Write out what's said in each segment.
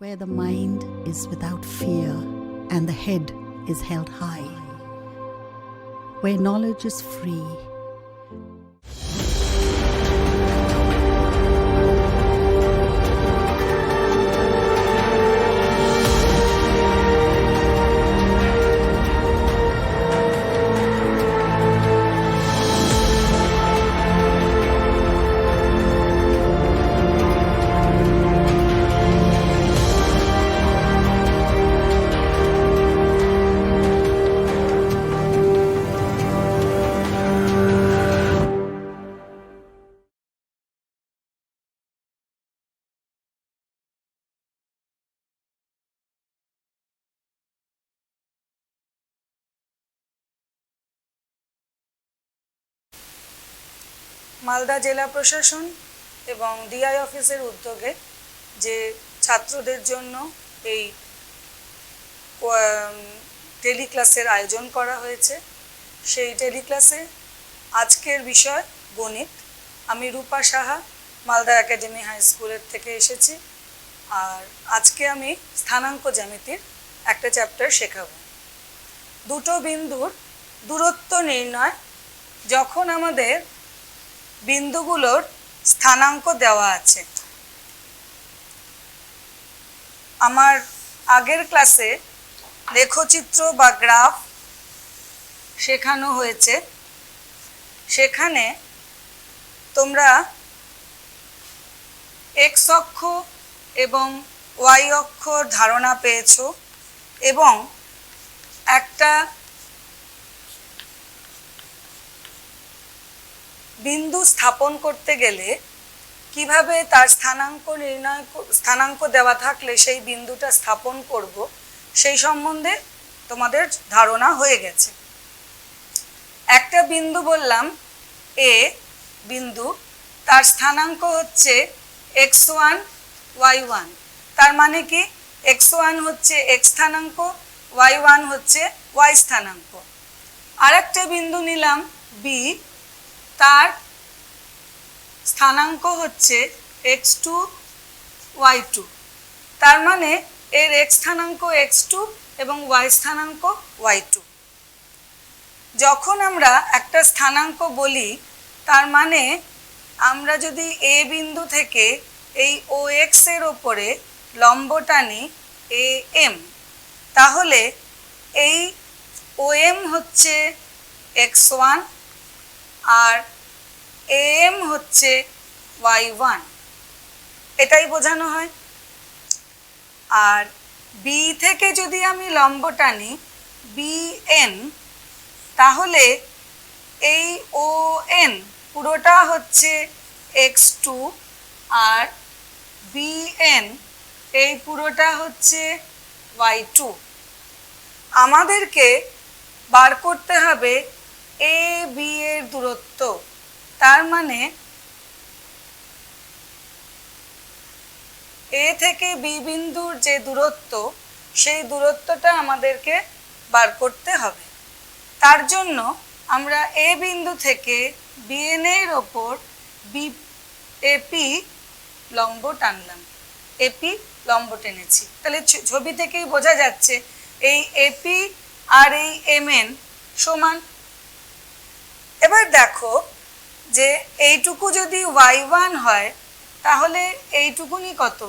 where the mind is without fear and the head is held high, where knowledge is free. Malda জেলা প্রশাসন এবং DI অফিসের উদ্যোগে যে ছাত্রদের জন্য এই টেলি ক্লাসের আয়োজন করা হয়েছে, সেই টেলি ক্লাসে আজকের বিষয় গণিত। আমি রূপা সাহা মালদা একাডেমি হাই স্কুলের থেকে এসেছি, আর আজকে আমি স্থানাঙ্ক জ্যামিতির একটা চ্যাপ্টার শেখাবো। দুটো বিন্দুর দূরত্ব নির্ণয় যখন আমাদের বিন্দুগুলোর স্থানাঙ্ক দেওয়া আছে। আমার আগের ক্লাসে লেখচিত্র বা গ্রাফ শেখানো হয়েছে, সেখানে তোমরা এক্স অক্ষ এবং ওয়াই অক্ষর ধারণা পেয়েছো এবং একটা বিন্দু স্থাপন করতে গেলে কিভাবে তার স্থানাঙ্ক দেওয়া থাকলে সেই বিন্দুটা স্থাপন করব, সেই সম্বন্ধে তোমাদের ধারণা হয়ে গেছে। একটা বিন্দু বললাম এ বিন্দু, তার স্থানাঙ্ক হচ্ছে x1 y1। তার মানে কি x1 হচ্ছে x স্থানাঙ্ক, y1 হচ্ছে y স্থানাঙ্ক। আরেকটা বিন্দু নিলাম বি, তার স্থানাঙ্ক হচ্ছে x2 y2। তার মানে এর x স্থানাঙ্ক x2 এবং y স্থানাঙ্ক y2। যখন আমরা একটা স্থানাঙ্ক বলি, তার মানে আমরা যদি এ বিন্দু থেকে এই OX এর ওপরে লম্ব টানি AM, তাহলে এই OM হচ্ছে x1 আর AM হচ্ছে y1, এটাই বোঝানো হয়। আর বি থেকে যদি আমি লম্ব টানি BN, তাহলে এই ON পুরোটা হচ্ছে x2 আর BN এই পুরোটা হচ্ছে y2। আমাদেরকে বার করতে হবে এ বি এর দূরত্ব। তার মানে এ থেকে বি বিন্দুর যে দূরত্ব, সেই দূরত্বটা আমাদেরকে বার করতে হবে। তার জন্য আমরা এ বিন্দু থেকে বিএন এর ওপর এপি লম্ব টানলাম, এপি লম্ব টেনেছি। তাহলে ছবি থেকেই বোঝা যাচ্ছে এই এপি আর এই এমএন সমান। এবার দেখো যে এইটুকু যদি y1 হয়, তাহলে এইটুকুনি কত?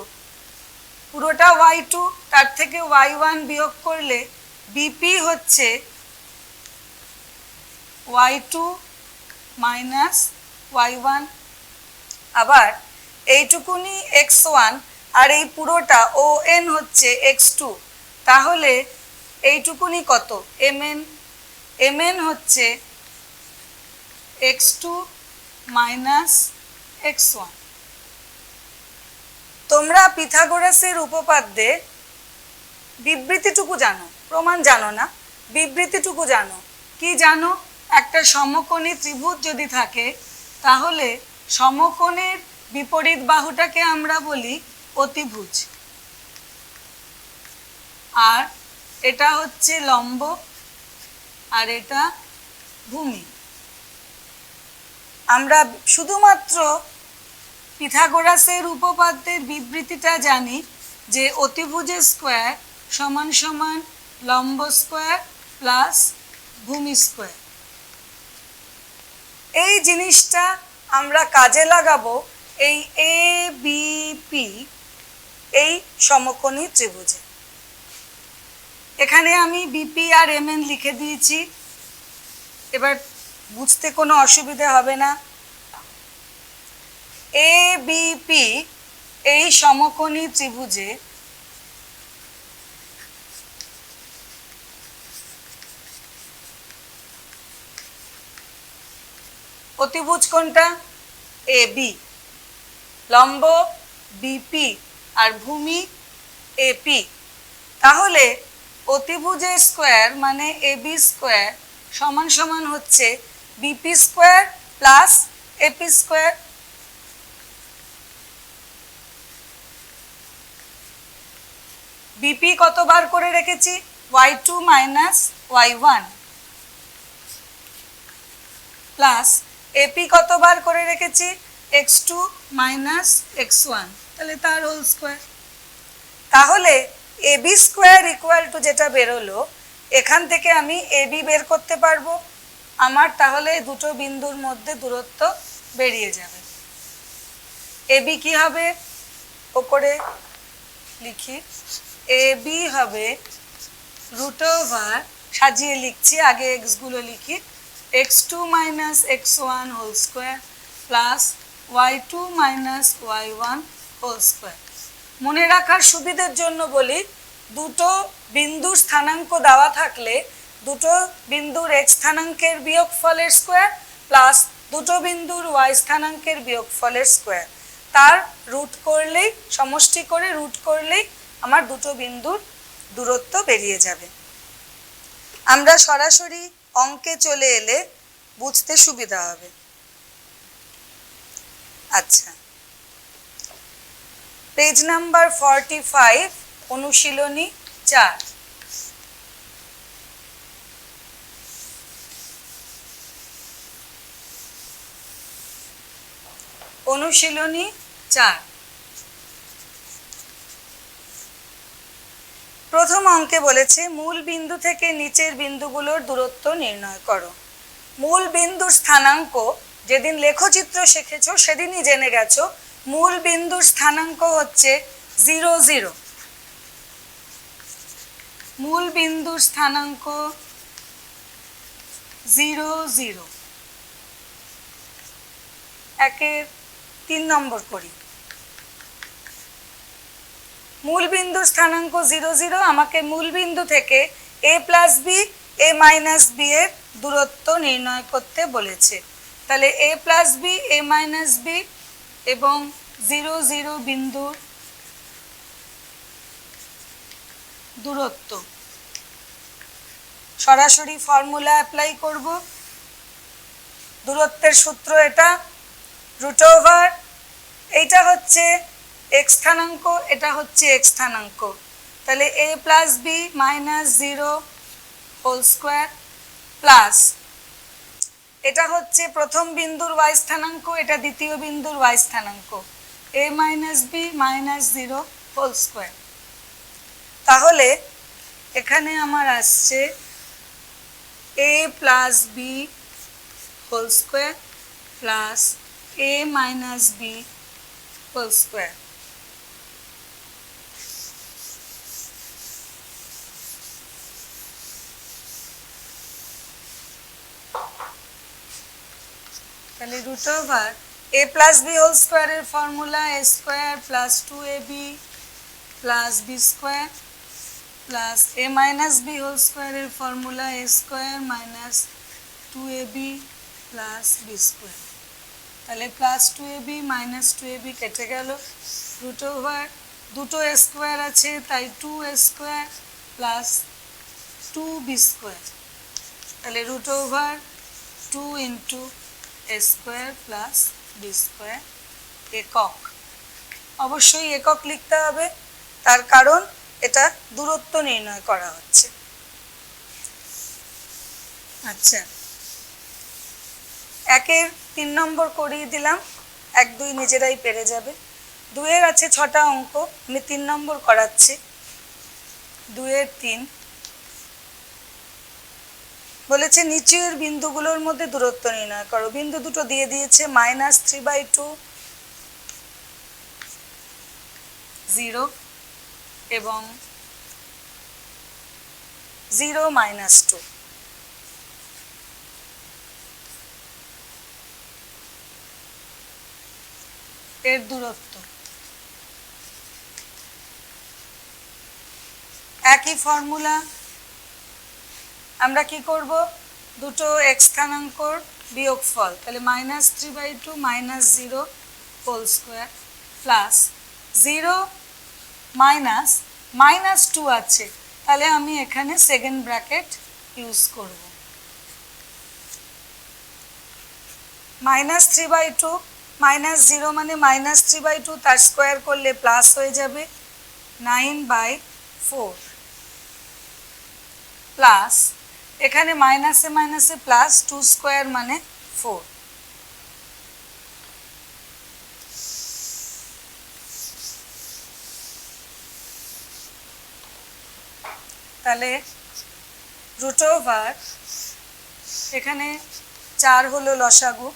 পুরোটা y2, তার থেকে y1 বিয়োগ করলে বিপি হচ্ছে y2 মাইনাস y1। আবার এইটুকুনি x1 আর এই পুরোটা ON হচ্ছে x2, তাহলে এইটুকুনি কত? mn হচ্ছে x2 মাইনাস x1। তোমরা পিথাগোরাসের উপপাদ্যে বিবৃতিটুকু জানো, প্রমাণ জানো না, বিবৃতিটুকু জানো। কি জানো? একটা সমকোণী ত্রিভুজ যদি থাকে, তাহলে সমকোণের বিপরীত বাহুটাকে আমরা বলি অতিভুজ, আর এটা হচ্ছে লম্ব আর এটা ভূমি। আমরা শুধুমাত্র পিথাগোরাসের উপপাদ্যের বিবৃতিটা জানি, যে অতিভুজের স্কোয়ার সমান সমান লম্ব স্কোয়ার প্লাস ভূমি স্কোয়ার। এই জিনিসটা আমরা কাজে লাগাবো এই এ বি পি এই সমকোণী ত্রিভুজে। এখানে আমি বিপি আর এমএন লিখে দিয়েছি, এবার বুঝতে কোনো অসুবিধা হবে না। এ বিপি এই সমকোণী ত্রিভুজে অতিভুজ কোনটা? এ বি, লম্ব বিপি আর ভূমি এপি। তাহলে অতিভুজের স্কোয়ার মানে এবি স্কোয়ার সমান সমান হচ্ছে BP square plus AP square. BP কতবার করে রেখেছি? y2 minus y1 plus AP কতবার করে রেখেছি? x2 মাইনাস x1, তাহলে তার হোল স্কোয়ার। তাহলে এবি স্কোয়ার ইকুয়াল টু যেটা বেরোলো, এখান থেকে আমি এবি বের করতে পারবো। আমার তাহলে দুটো বিন্দুর মধ্যে দূরত্ব বেরিয়ে যাবে। এবি কি হবে? ওপরে লিখি, এবি হবে রুট ওভার, সাজিয়ে লিখছি, আগে এক্সগুলো লিখি, x2 minus x1 whole square plus y2 minus y1 whole square. মনে রাখার সুবিধের জন্য বলি, দুটো বিন্দুর স্থানাঙ্ক দেওয়া থাকলে দুটো বিন্দুর x স্থানাঙ্কের বিয়োগফলের স্কোয়ার প্লাস দুটো বিন্দুর y স্থানাঙ্কের বিয়োগফলের স্কোয়ার, তার রুট করলেই, সমষ্টি করে রুট করলেই আমার দুটো বিন্দুর দূরত্ব বেরিয়ে যাবে। আমরা সরাসরি অঙ্কে চলে এলে বুঝতে সুবিধা হবে। আচ্ছা, পেজ নাম্বার 45, অনুশীলনী 4। অনুশীলনী 4, প্রথম অঙ্কে বলেছে মূল বিন্দু থেকে নিচের বিন্দুগুলোর দূরত্ব নির্ণয় করো। মূল বিন্দুর স্থানাঙ্ক যেদিন লেখচিত্র শিখেছো সেদিনই জেনে গেছো, মূল বিন্দুর স্থানাঙ্ক হচ্ছে 0 0। মূল বিন্দুর স্থানাঙ্ক 0 0। একের 3 নম্বর করি। মূল বিন্দুর স্থানাঙ্ক 0 0, আমাকে মূল বিন্দু থেকে a plus B A minus B এর দূরত্ব নির্ণয় করতে বলেছে। তাহলে a plus B A minus B এবং 0 0 বিন্দুর দূরত্ব সরাসরি ফর্মুলা অ্যাপ্লাই করব। দূরত্বের সূত্র এটা, রুট ওভার, এইটা হচ্ছে x স্থানাঙ্ক, এটা হচ্ছে x স্থানাঙ্ক, তাহলে a plus B minus 0 whole square plus এটা হচ্ছে প্রথম বিন্দুর y স্থানাঙ্ক, এটা দ্বিতীয় বিন্দুর y স্থানাঙ্ক, a minus B minus 0 whole square. তাহলে এখানে আমার আসছে a plus B whole square plus a minus B whole square. তাহলে root over a plus B whole স্কোয়ারের formula a square plus 2ab plus B square plus a minus B whole স্কোয়ারের formula a square minus 2ab plus B square. তাহলে plus 2ab minus 2ab কেটে গেল, root over দুটো a square আছে তাই 2a square plus 2b square. তাহলে root over 2 into a square plus B square. একক, অবশ্যই একক লিখতে হবে, তার কারণ এটা দূরত্ব নির্ণয় করা হচ্ছে। আচ্ছা, একের 3 নম্বর করিয়ে দিলাম, 1 2 নিজেরাই পেরে যাবে। দুয়ের আছে 6টা অঙ্ক, আমি 3 নম্বর করাচ্ছি। 2-এর 3 বলেছে নিচের বিন্দুগুলোর মধ্যে দূরত্ব নির্ণয় করো। বিন্দু দুটো দিয়ে দিয়েছে, -3/2 0 এবং 0 -2। এর দূরত্ব একই ফর্মুলা। আমরা কি করব, দুটো x স্থানাঙ্কর বিয়োগফল, তাহলে -3/2 -0 হোল স্কয়ার প্লাস 0 -2 আছে, তাহলে আমি এখানে সেকেন্ড ব্র্যাকেট ইউজ করব। -3/2 -0 মানে -3/2, তার স্কোয়ার করলে প্লাস হয়ে যাবে 9/4 প্লাস এখানে মাইনাসে মাইনাসে প্লাস 2 স্কোয়ার মানে 4। তাহলে √, এখানে 4 হলো লসাগু,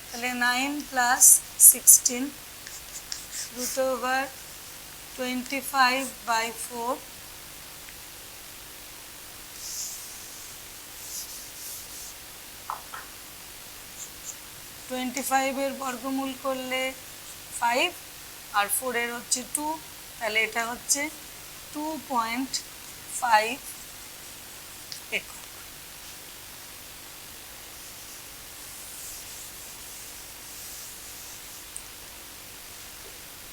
তাহলে 9 + 16 √25/4 25-এর বর্গমূল করলে 5 আর 4-এর হচ্ছে 2, তাহলে এটা হচ্ছে 2.5 একক।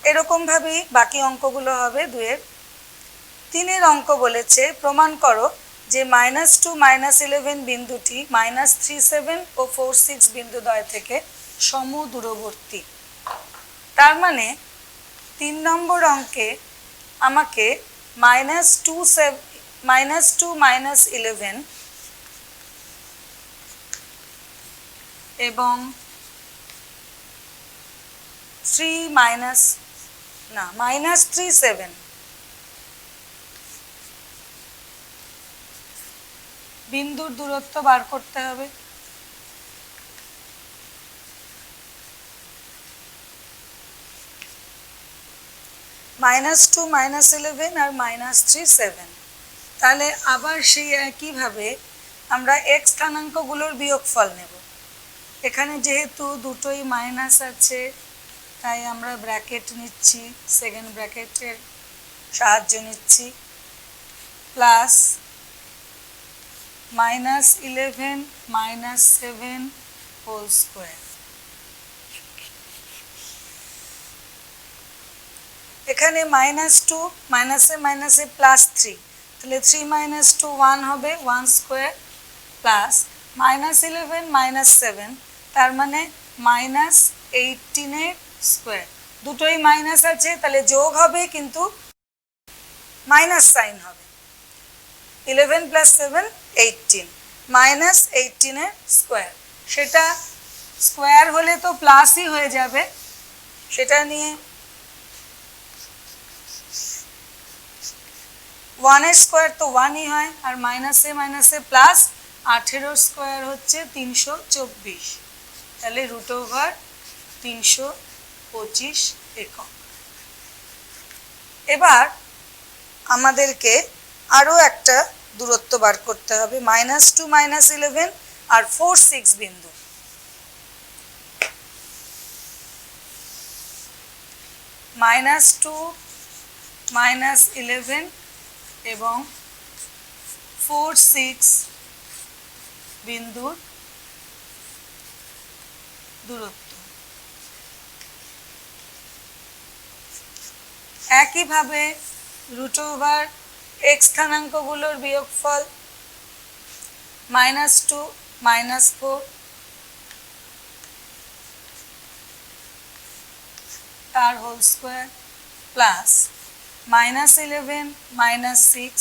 এরকম ভাবেই বাকি অঙ্কগুলো হবে। 2-এর 3-এর অঙ্ক বলেছে প্রমাণ করো যে -2 -11 বিন্দুটি -37 ও 46 বিন্দুদ্বয় থেকে সমদূরবর্তী। তার মানে 3 নম্বর অঙ্কে আমাকে -2 -11 এবং -37 বিন্দুর দূরত্ব বার করতে হবে। -2 -11 আর -37, তাহলে আবার সেই একইভাবে আমরা x স্থানাঙ্কগুলোর বিয়োগফল নেব। এখানে যেহেতু দুটোই মাইনাস আছে তাই আমরা ব্র্যাকেট নিচ্ছি, সেকেন্ড ব্র্যাকেটের সাহায্য নিচ্ছি, প্লাস -11 -7 হোল স্কোয়ার। এখানে -2 মাইনাসে মাইনাসে +3, তাহলে 3 - 2 1 হবে, 1 স্কোয়ার প্লাস -11 -7, তার মানে -18 স্কোয়ার। দুটোই মাইনাস আছে, তাহলে যোগ হবে কিন্তু মাইনাস সাইন হবে। 11 + 7 18, -18 স্কোয়ার। সেটা স্কোয়ার হলে তো প্লাসই হয়ে যাবে, সেটা নিয়ে 1-এর স্কোয়ার তো 1ই হয়, আর মাইনাসে মাইনাসে প্লাস 18 স্কোয়ার হচ্ছে 324, তাহলে √325 একক। এবার আমাদেরকে আরও একটা দূরত্ব বার করতে হবে, -2 -11 আর 4 6 বিন্দু। -2 -11 এবং 4 6 বিন্দুর দূরত্ব। একইভাবে √x স্থানাঙ্কগুলোর বিয়োগফল, -2 -4 তার হোল স্কোয়ার প্লাস -11 -6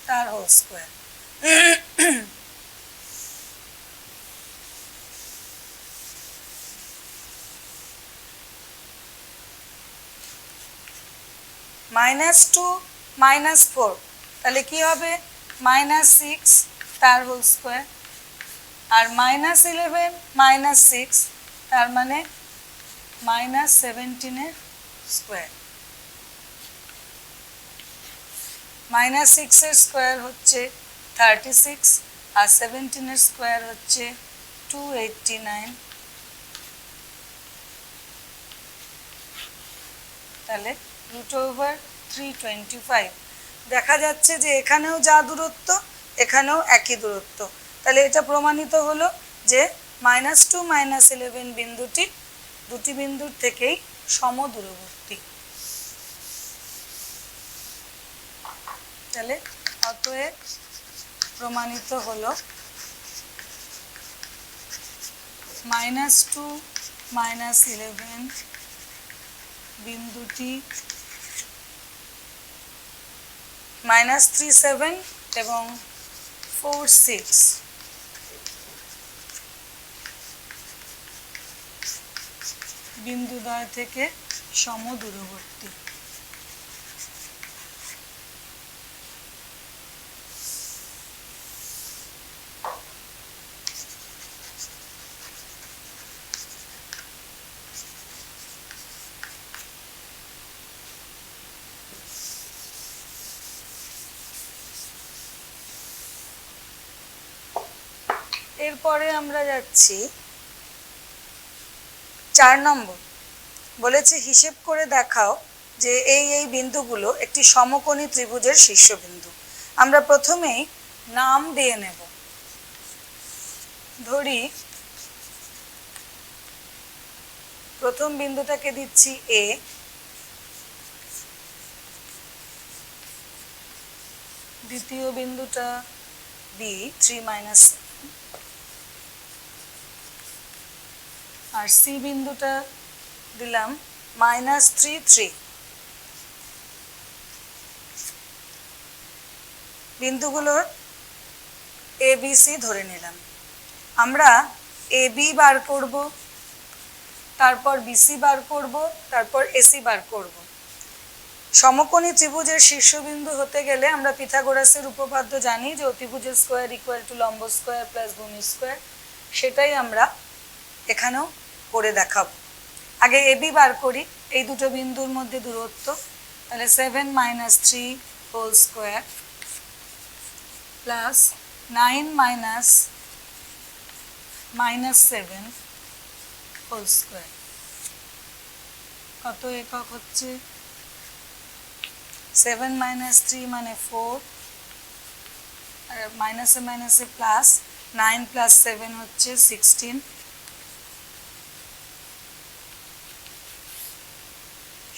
তার হোল স্কোয়ার। -2 -4 তাহলে কি হবে -6 তার হোল স্কোয়ার, আর -11 -6 তার মানে -17 এর স্কোয়ার। -6 এর স্কোয়ার হচ্ছে 36 আর 17 এর স্কোয়ার হচ্ছে 289, তাহলে √325। দেখা যাচ্ছে যে এখানেও যা দূরত্ব এখানেও একই দূরত্ব, তাহলে এটা প্রমাণিত হলো যে -2 -11 বিন্দুটি দুটি বিন্দুর থেকেই সমদূরবর্তী। তাহলে অতএব প্রমাণিত হলো -2 -11 বিন্দুটি -37 এবং 46 বিন্দুদ্বয় থেকে সমদূরবর্তী। এরপরে আমরা যাচ্ছি 4 নম্বর। বলেছে হিসেব করে দেখাও যে এই বিন্দুগুলো একটি সমকোণী ত্রিভুজের শীর্ষবিন্দু। আমরা প্রথমেই নাম দিয়ে নেব। ধরি প্রথম বিন্দুটাকে দিচ্ছি এ, দ্বিতীয় বিন্দুটা বি 3 - 7, আর সি বিন্দুটা দিলাম -3 3। বিন্দুগুলোর এ বি সি ধরে নিলাম। আমরা এ বি বার করব, তারপর বিসি বার করব, তারপর এসি বার করব। সমকোণী ত্রিভুজের শীর্ষবিন্দু হতে গেলে আমরা পিথাগোরাসের উপপাদ্য জানি যে অতিভুজের স্কোয়ার ইকুয়াল টু লম্ব স্কোয়ার প্লাস ভূমি স্কোয়ার, সেটাই আমরা এখানেও করে দেখাবো। আগে এবি বার করি, এই দুটো বিন্দুর মধ্যে দূরত্ব, তাহলে 7 - 3 whole square plus 9 - -7 whole square কত একক হচ্ছে 7 - 3 মানে 4, আর মাইনাসে মাইনাসে প্লাস, 9 + 7 হচ্ছে 16,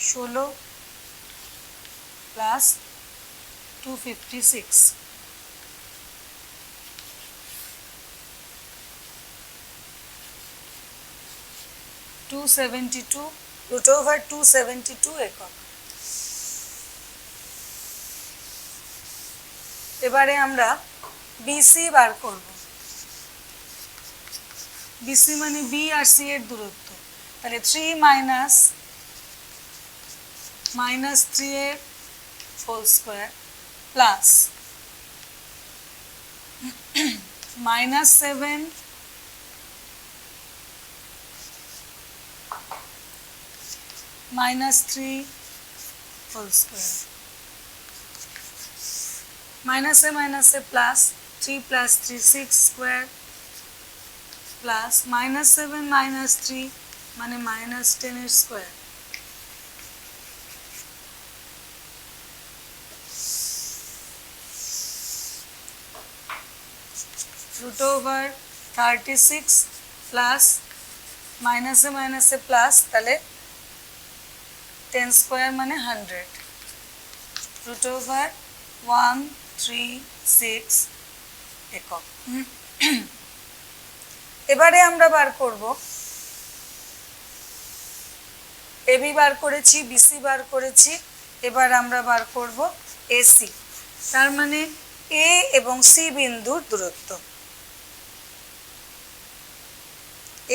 16 প্লাস 256, √272 একক। এবারে আমরা বিসি বার করব। বিসি মানে বি আর সি এর দূরত্ব, তাহলে 3 - -3 এর whole square plus -7 -3 whole square, মাইনাসে মাইনাসে প্লাস, 3 + 3 6 স্কোয়ার প্লাস -7 - 3 মানে -10 এর স্কোয়ার, √36 প্লাস মাইনাসে মাইনাসে প্লাস, তাহলে 10 স্কোয়ার মানে 100, √136 একক। এবারে আমরা বার করব, এবি বার করেছি, বিসি বার করেছি, এবার আমরা বার করব এসি, তার মানে এ এবং সি বিন্দুর দূরত্ব।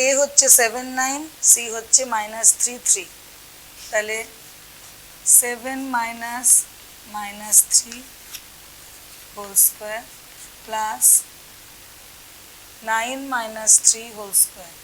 এ হচ্ছে 7 9, সি হচ্ছে -3 3, তাহলে 7 minus minus 3 whole square plus 9 minus 3 whole square.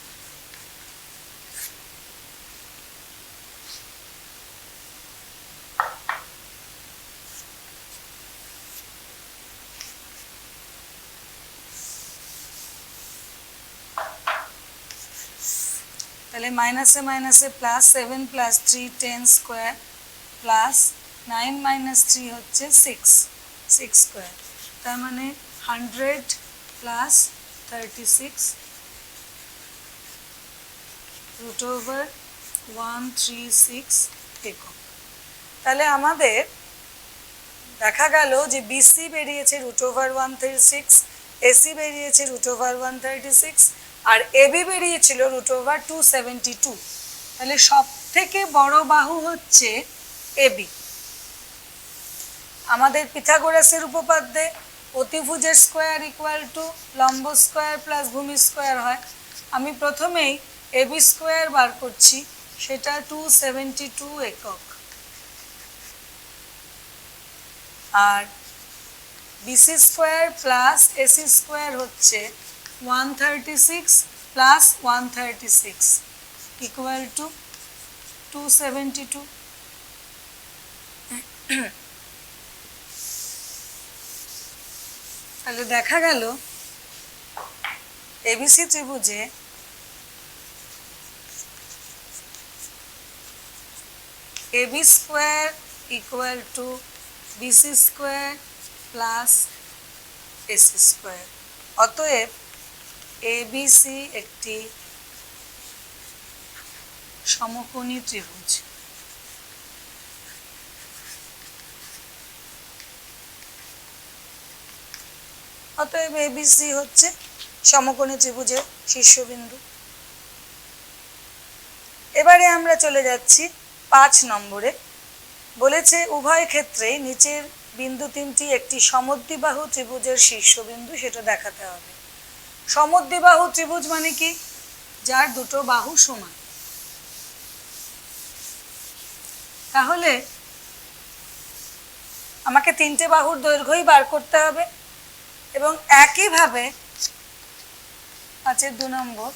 তাহলে মাইনাসে মাইনাসে plus 7 plus 3 10 square plus 9 minus 3 হচ্ছে 6 স্কোয়ার, তার মানে 100 প্লাস 36 রুট ওভার 136 একক। তাহলে আমাদের দেখা গেল যে বিসি বেরিয়েছে রুট ওভার 136, এসি বেরিয়েছে রুট ওভার 136, আর এবি বেরিয়েছিল রুট ওভার 272। তাহলে সব থেকে বড় বাহু হচ্ছে এবি। আমাদের পিথাগোরাসের উপপাদ্যে অতিভুজের স্কোয়ার ইকুয়াল টু লম্ব স্কোয়ার প্লাস ভূমি স্কোয়ার হয়। আমি প্রথমেই এবি স্কোয়ার বার করছি, সেটা 272 একক, আর BC square plus AC square হচ্ছে 136 প্লাস 136 ইকুয়াল টু 272। তাহলে দেখা গেল এবিসি ত্রিভুজে AB square equal to BC square plus AC square. অতএব এবিসি একটি সমকোণী ত্রিভুজ। অতএব এবিসি হচ্ছে সমকোণী ত্রিভুজের শীর্ষবিন্দু। এবারে আমরা চলে যাচ্ছি 5 নম্বরে। বলেছে উভয় ক্ষেত্রেই নিচের বিন্দু তিনটি একটি সমদ্বিবাহু ত্রিভুজের শীর্ষবিন্দু, সেটা দেখাতে হবে। সমদ্বিবাহু ত্রিভুজ মানে কি? যার দুটো বাহু সমান। তাহলে আমাকে তিনটে বাহুর দৈর্ঘ্যই বার করতে হবে, এবং একইভাবে 5-2 নম্বর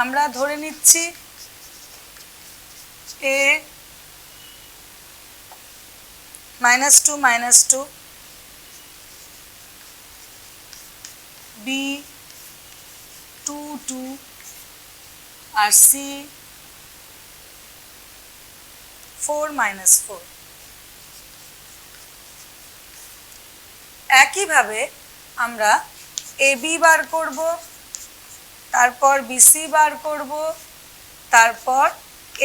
আমরা ধরে নিচ্ছি এ -2 -2, বি 2 2, আর সি 4 -4। একইভাবে আমরা এবি বার করব, তারপর বিসি বার করব, তারপর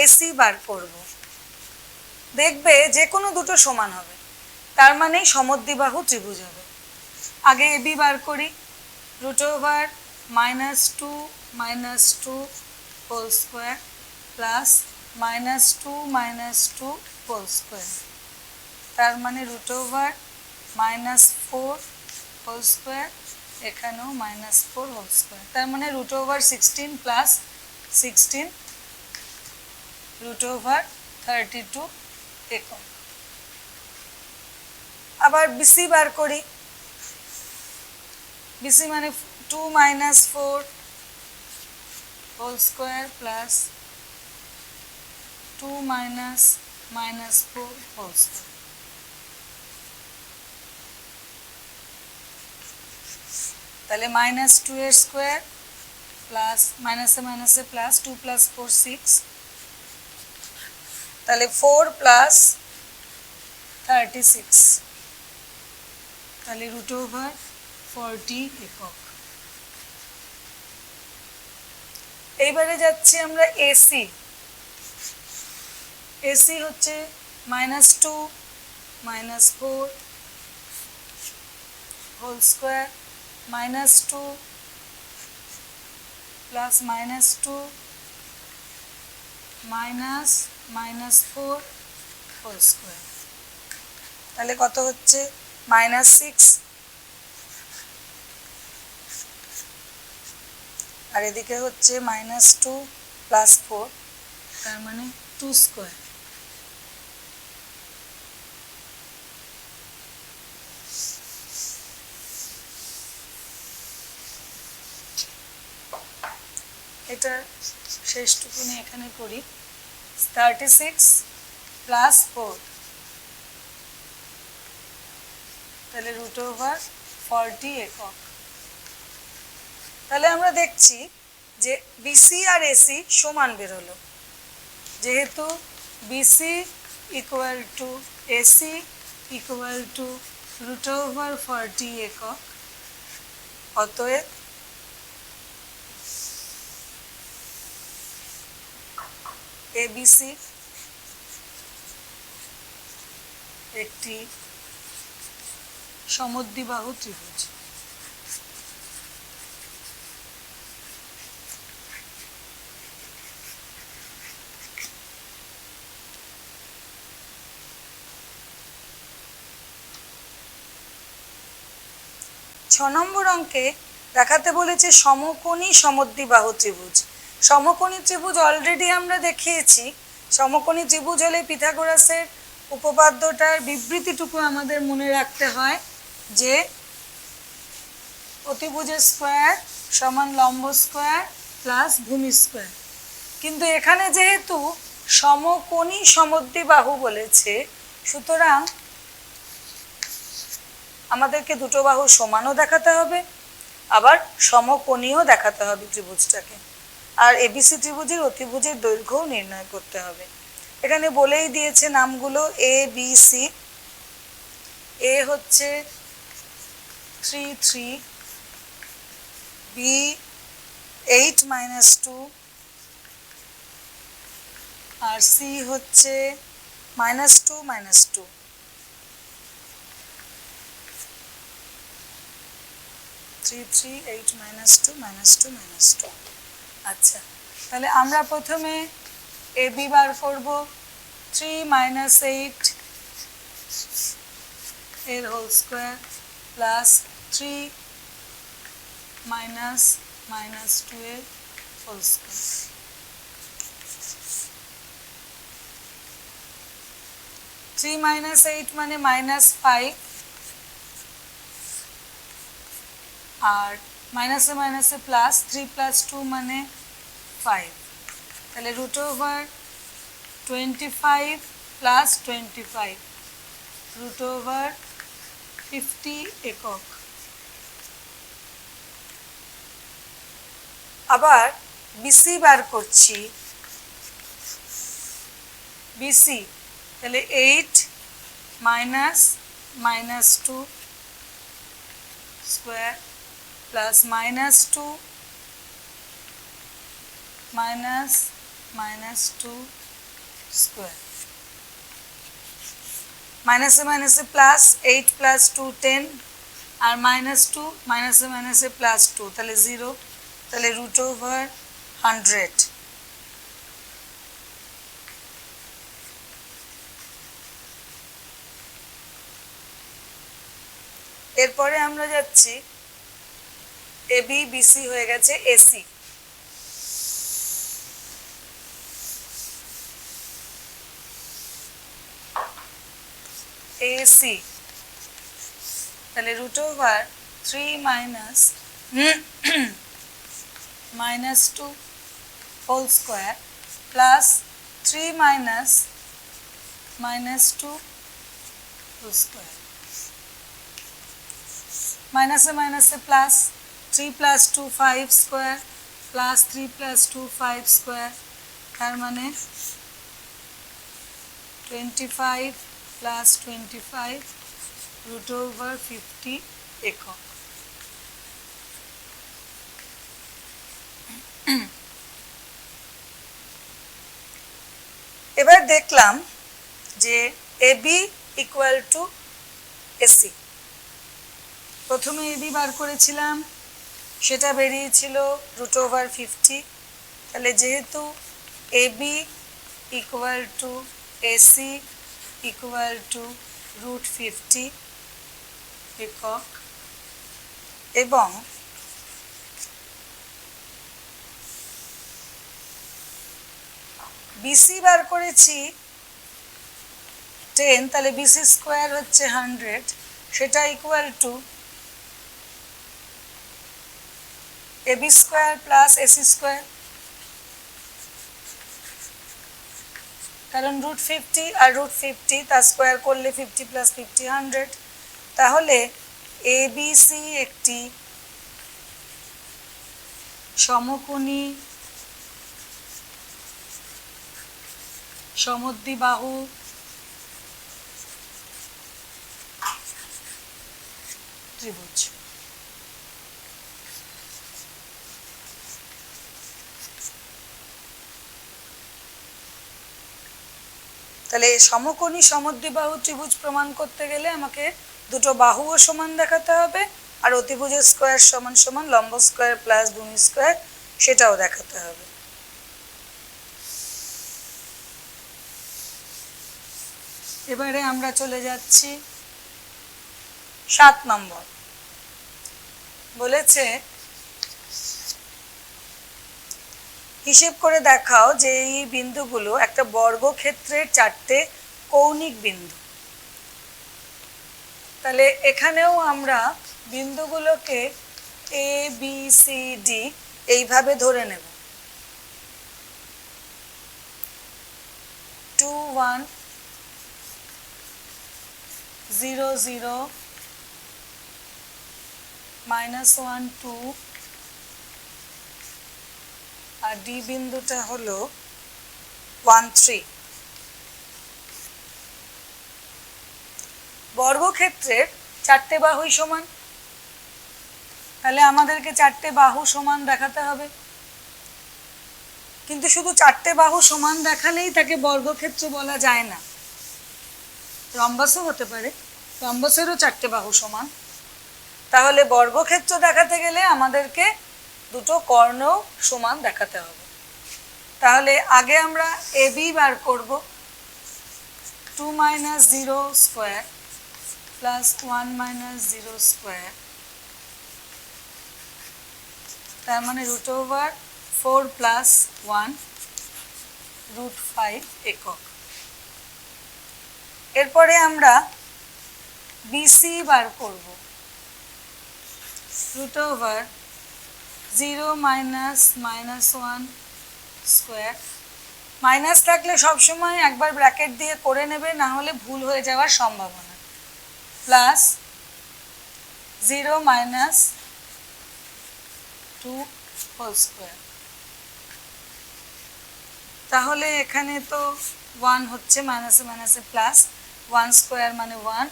এসি বার করব। দেখবে যে কোনো দুটো সমান হবে, তার মানেই সমদ্বিবাহু ত্রিভুজ হবে। আগে এবি বার করি, root over -2 -2 whole square plus -2 -2 whole square, তার মানে রুট ওভার -4 হোল স্কোয়ার, এখানেও -4 হোল স্কোয়ার, তার মানে root over 16 plus 16 root over 32 একক। আবার বিসি বার করি, বিসি মানে 2 -4 whole square plus 2 -4 whole square. তাহলে -2 এর স্কোয়ার প্লাস মাইনাসে মাইনাসে প্লাস 2 + 4 6, তাহলে 4 + 36, তাহলে রুট ওভার 40 একক। এইবারে যাচ্ছি আমরা এসি। এসি হচ্ছে -2 -4 whole square, -2 plus -2 -4 whole square, তাহলে কত হচ্ছে -6, আর এদিকে হচ্ছে -2 + 4, তার মানে 2 স্কোয়ার। এটা শেষটুকুনি এখানে করি, 36 প্লাস 4, তাহলে √40 একক। তাহলে আমরা দেখছি যে বিসি আর এসি সমান বেরোলো, যেহেতু BC equal to AC equal to √40 একক, অতএব এবিসি একটি সমদ্বিবাহু ত্রিভুজ। ছ নম্বর অঙ্কে দেখাতে বলেছে সমকোণী সমদ্বিবাহু ত্রিভুজ। সমকোণী ত্রিভুজ অলরেডি আমরা দেখিয়েছি। সমকোণী ত্রিভুজ হলে পিথাগোরাসের উপপাদ্যটার বিবৃতিটুকু আমাদের মনে রাখতে হয় যে অতিভুজের স্কোয়ার সমান লম্ব স্কোয়ার প্লাস ভূমি স্কোয়ার। কিন্তু এখানে যেহেতু সমকোণী সমদ্বিবাহু বলেছে, সুতরাং আমাদেরকে দুটো বাহু সমানও দেখাতে হবে, আবার সমকোণীও দেখাতে হবে ত্রিভুজটাকে। আর এবিসি ত্রিভুজের অতিভুজের দৈর্ঘ্যও নির্ণয় করতে হবে। এখানে বলেই দিয়েছে নামগুলো এ বি সি। এ হচ্ছে 3 3, বি 8 - 2, আর সি হচ্ছে -2 -2। আচ্ছা, তাহলে আমরা প্রথমে এ বি বার করব। 3 - 8 এর হোল স্কোয়ার প্লাস 3 - -2 এর হোল স্কোয়ার। 3 - 8 মানে -5, আর মাইনাসে মাইনাসে প্লাস, 3 + 2 মানে 5, তাহলে √25 + 25 √50 একক। আবার বিসি বার করছি। বিসি তাহলে 8 - -2 স্কোয়ার প্লাস -2 -2 স্কোয়ার। মাইনাসে মাইনাসে প্লাস, 8 + 2 10, আর -2 মাইনাসে মাইনাসে +2, তাহলে 0, তাহলে √100। এরপরে আমরা যাচ্ছি এবি বিসি হয়ে গেছে এসি। এসি তাহলে √3 -2 whole square plus 3 -2 whole square. মাইনাসে মাইনাসে প্লাস, 3 + 2 5 স্কোয়ার প্লাস 3 + 2 5 স্কোয়ার, তার মানে 25 + 25 √50 একক। এবার দেখলাম যে এবি ইকুয়াল টু এসি। প্রথমে এবি বার করেছিলাম, সেটা বেরিয়েছিল √50। তাহলে যেহেতু AB equal to AC equal to √50 একক, এবং বিসি বার করেছি 10, তাহলে বিসি স্কোয়ার হচ্ছে 100, সেটা equal to AB square plus AC square. কারণ √50 আর √50 তার স্কোয়ার করলে 50 + 50 100। তাহলে ABC একটি সমকোণী সমদ্বিবাহু ত্রিভুজ। তাহলে সমকোণী সমদ্বিবাহু ত্রিভুজ প্রমাণ করতে গেলে আমাকে দুটো বাহুও সমান দেখাতে হবে, আর অতিভুজের স্কোয়ার সমান সমান লম্ব স্কোয়ার প্লাস ভূমি স্কোয়ার সেটাও দেখাতে হবে। এবারে আমরা চলে যাচ্ছি 7 নম্বর। বলেছে হিসেব করে দেখাও যে এই বিন্দুগুলো একটা বর্গক্ষেত্রের 4টে কৌণিক বিন্দু। তাহলে এখানেও আমরা বিন্দুগুলোকে ABCD এইভাবে ধরে নেব। 2 1 0 0 -1 2 আর ডি বিন্দুটা হলো 1 3। বর্গক্ষেত্রের 4টে বাহুই সমান, তাহলে আমাদেরকে 4টে বাহু সমান দেখাতে হবে। কিন্তু শুধু 4টে বাহু সমান দেখালেই তাকে বর্গক্ষেত্র বলা যায় না, রম্বাসও হতে পারে, রম্বাসেরও 4টে বাহু সমান। তাহলে বর্গক্ষেত্র দেখাতে গেলে আমাদেরকে দুটো কর্ণও সমান দেখাতে হবে। তাহলে আগে আমরা AB বার করব। 2 - 0 স্কোয়ার প্লাস 1 - 0 স্কোয়ার, তার মানে √4 + 1 √5 একক। এরপরে আমরা BC বার করব। √0 -1 স্কোয়ার, মাইনাস থাকলে সবসময় একবার ব্র্যাকেট দিয়ে করে নেবে, না হলে ভুল হয়ে যাওয়ার সম্ভাবনা, প্লাস 0 - 2 হোল স্কোয়ার। তাহলে এখানে তো 1 হচ্ছে, মাইনাসে মাইনাসে প্লাস, 1 স্কোয়ার মানে 1,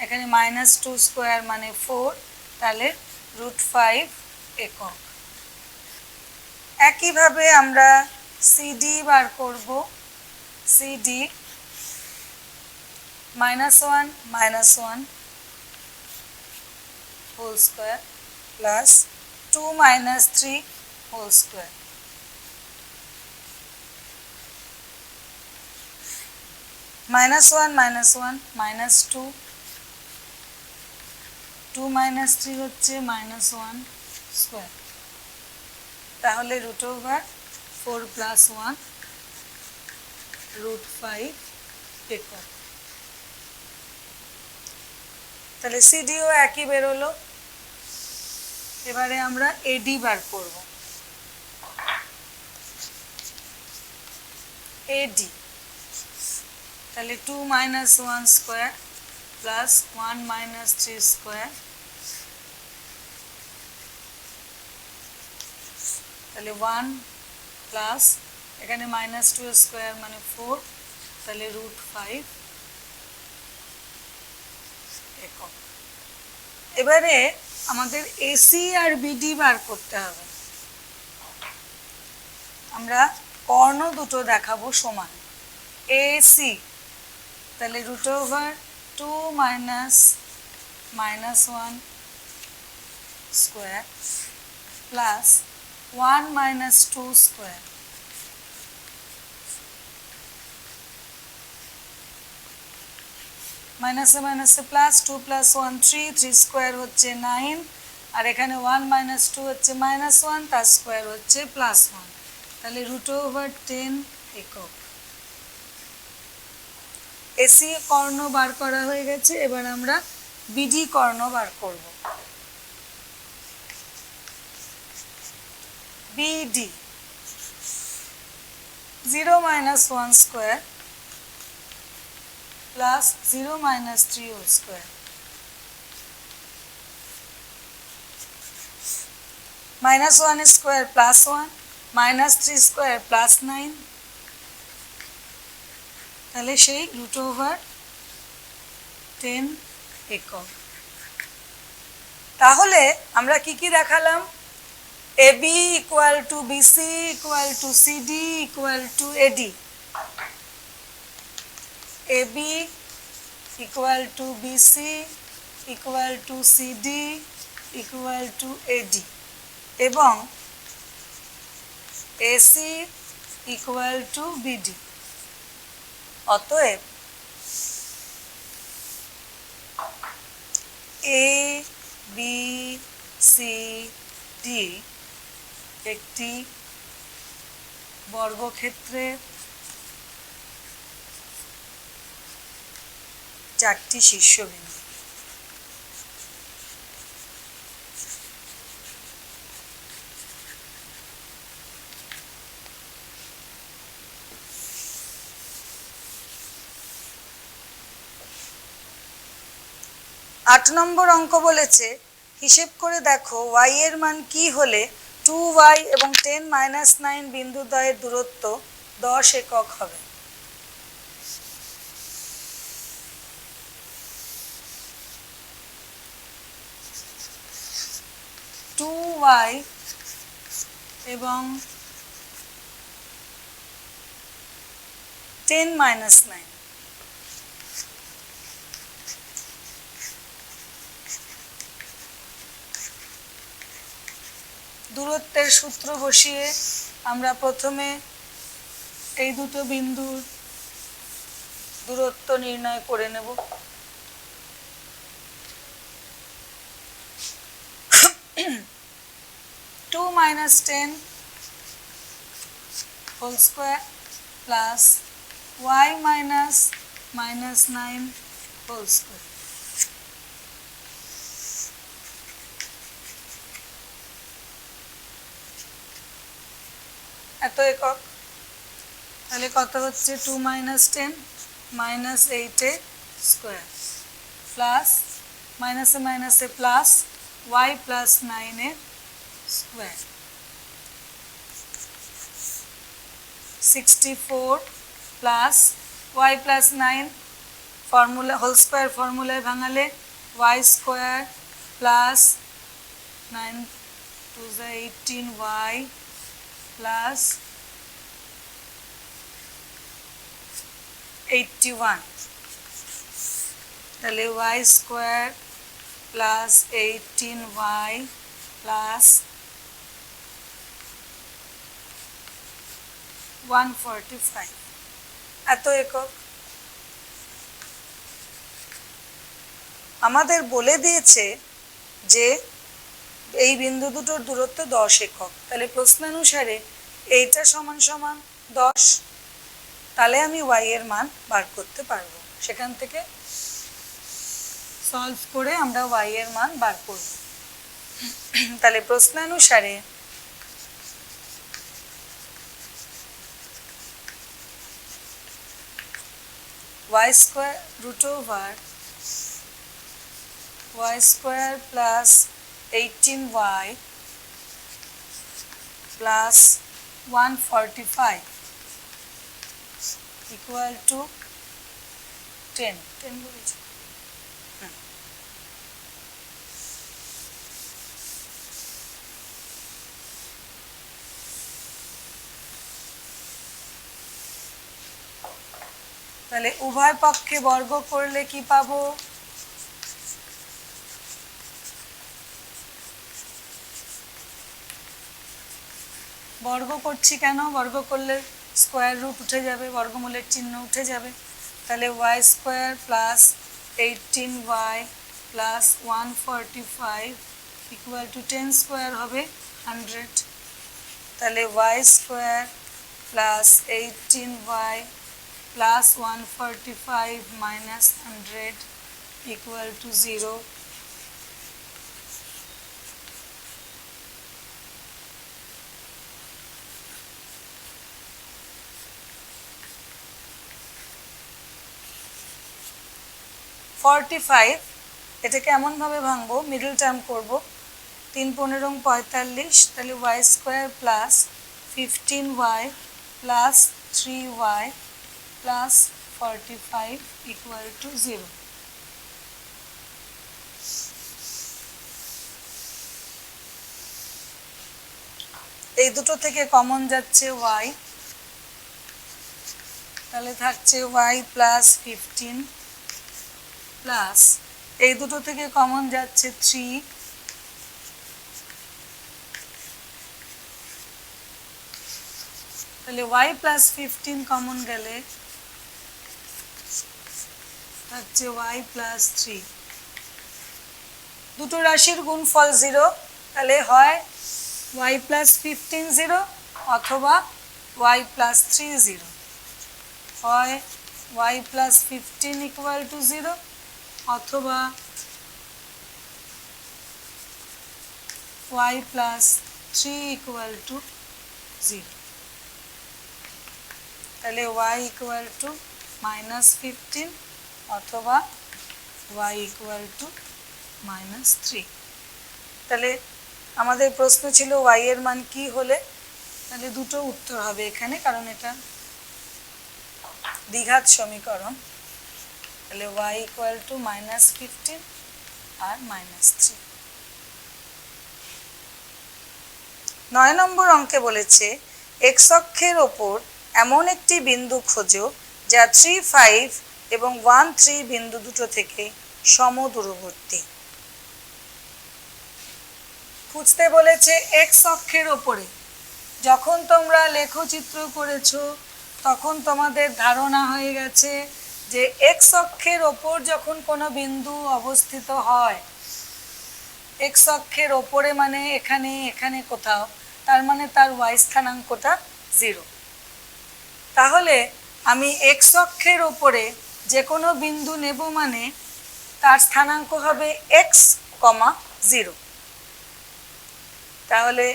এখানে -2 স্কোয়ার মানে 4, তাহলে √5 একক। একইভাবে আমরা CD বার করব। CD -1 -1 whole square plus 2 - 3 whole square. -1 -1 -2, 2 - 3 হচ্ছে -1 স্কোয়ার। তাহলে √4 + 1 √5 একক। তাহলে সিডিও একই বেরোলো। এবারে আমরা AD বার করব। AD তাহলে 2 - 1 স্কোয়ার প্লাস 1 - 3 স্কোয়ার, তাহলে 1 প্লাস এখানে -2 স্কোয়ার মানে 4, তাহলে √5 একক। এবারে আমাদের AC আর BD বার করতে হবে। আমরা কর্ণ দুটো দেখাবো সমান। AC তাহলে √2 - -1 স্কোয়ার প্লাস 1 - 2 স্কোয়ার, মাইনাসে মাইনাসে প্লাস, 2 + 1 3, 3 স্কোয়ার হচ্ছে 9, আর এখানে 1 - 2 হচ্ছে -1, তার স্কোয়ার হচ্ছে +1, তাহলে √10 একক। এসি কর্ণ বার করা হয়ে গেছে, এবার আমরা বিডি কর্ণ বার করব। BD 0 - 1 square plus 0 minus 3 whole square. Minus 1 square plus 1, minus 3 square plus 9. তাহলে সেই রুট ওভার 10 একক। তাহলে আমরা কি কি দেখালাম? AB equal to BC equal to CD equal to AD. AB equal to BC equal to CD equal to AD এবং AC equal to BD। অতএব A B C D একটি বর্গক্ষেত্রের চারটি শীর্ষবিন্দু। আট নম্বর অঙ্ক বলেছে হিসেব করে দেখো y এর মান কি হলে 2y এবং 10-9 বিন্দুদ্বয়ের দূরত্ব 10 একক হবে। y এবং 10-9 দূরত্বের সূত্র বসিয়ে আমরা প্রথমে এই দুটো বিন্দুর দূরত্ব নির্ণয় করে নেব। Two minus 10 whole square plus y minus -9 whole square। এত একক। তাহলে কত হচ্ছে 2 minus 10 minus 8 স্কোয়ার প্লাস মাইনাসে মাইনাসে plus y plus 9 square 64 plus y plus 9 formula whole square ফর্মুলায় ভাঙালে y square plus 9 2 18y plus 81 তাহলে y square plus 18y plus 145 এত একক। আমাদের বলে দিয়েছে যে এই বিন্দু দুটোর দূরত্ব 10 একক। তাহলে প্রশ্নানুসারে এইটা সমান সমান 10। তাহলে আমি y এর মান বার করতে পারবো। সেখান থেকে সলভ করে আমরা y এর মান বার করব। তাহলে প্রশ্নানুসারে y square root over y square plus 18y plus 145 equal to 10 বলেছি। তাহলে উভয় পক্ষে বর্গ করলে কি পাবো? বর্গ করছি কেন? বর্গ করলে স্কোয়ার রুট উঠে যাবে, বর্গমূলের চিহ্ন উঠে যাবে। তাহলে y square plus 18y plus 145 equal to 10 square হবে 100। তাহলে y square plus 18y plus 145 minus 100 equal to 0। 45, এটাকে এমনভাবে ভাঙবো, মিডল টার্ম করব, 3 15 45, তাহলে Y square plus 15y plus 3y plus 45 equal to 0। এই দুটো থেকে কমন যাচ্ছে y, তাহলে থাকছে y প্লাস 15 প্লাস এই দুটো থেকে কমন যাচ্ছে 3, তাহলে y প্লাস 15 কমন গেলে থাকছে y প্লাস 3। দুটো রাশির গুণফল 0, তাহলে হয় y প্লাস 15 0 অথবা y প্লাস 3 0, হয় y প্লাস 15 ইকুয়াল টু 0 অথবা y প্লাস 3 ইকুয়াল টু 0। তাহলে y ইকুয়াল টু -15 অথবা y ইকুয়াল টু -3। তাহলে আমাদের প্রশ্ন ছিল y এর মান কি হলে, তাহলে দুটো উত্তর হবে এখানে, কারণ এটা দ্বিঘাত সমীকরণ। তাহলে y ইকুয়াল টু -15 আর -3। 9 নম্বর অঙ্কে বলেছে x অক্ষের ওপর এমন একটি বিন্দু খোঁজো যা 3 5 এবং 1 3 বিন্দু দুটো থেকে সমদূরবর্তী। খুঁজতে বলেছে x অক্ষের ওপরে। যখন তোমরা লেখচিত্র করেছো তখন তোমাদের ধারণা হয়ে গেছে যে x অক্ষের ওপর যখন কোনো বিন্দু অবস্থিত হয়, x অক্ষের ওপরে মানে এখানে এখানে কোথাও, তার মানে তার y স্থানাঙ্কটা 0। তাহলে আমি x অক্ষের ওপরে যে কোনো বিন্দু নেব মানে তার স্থানাঙ্ক হবে x, 0। তাহলে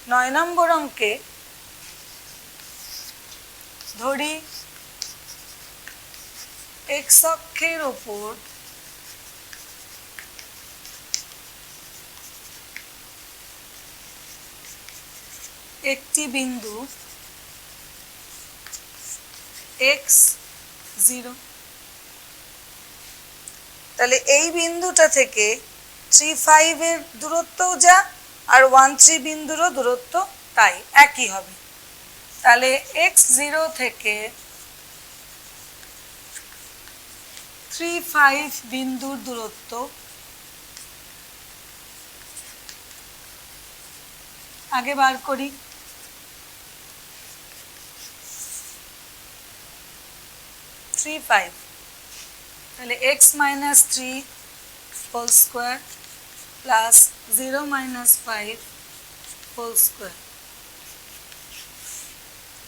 9 নম্বর অঙ্কে ধরি x অক্ষের ওপর একটি বিন্দু x 0। তাহলে এই বিন্দুটা থেকে 3 5 এর দূরত্বও যা আর 1 3 বিন্দুরও দূরত্ব তাই একই হবে। তাহলে x 0 থেকে 3 5 বিন্দুর দূরত্ব আগে বার করি। 3 5, তাহলে x minus 3 whole square plus 0 minus 5 whole square,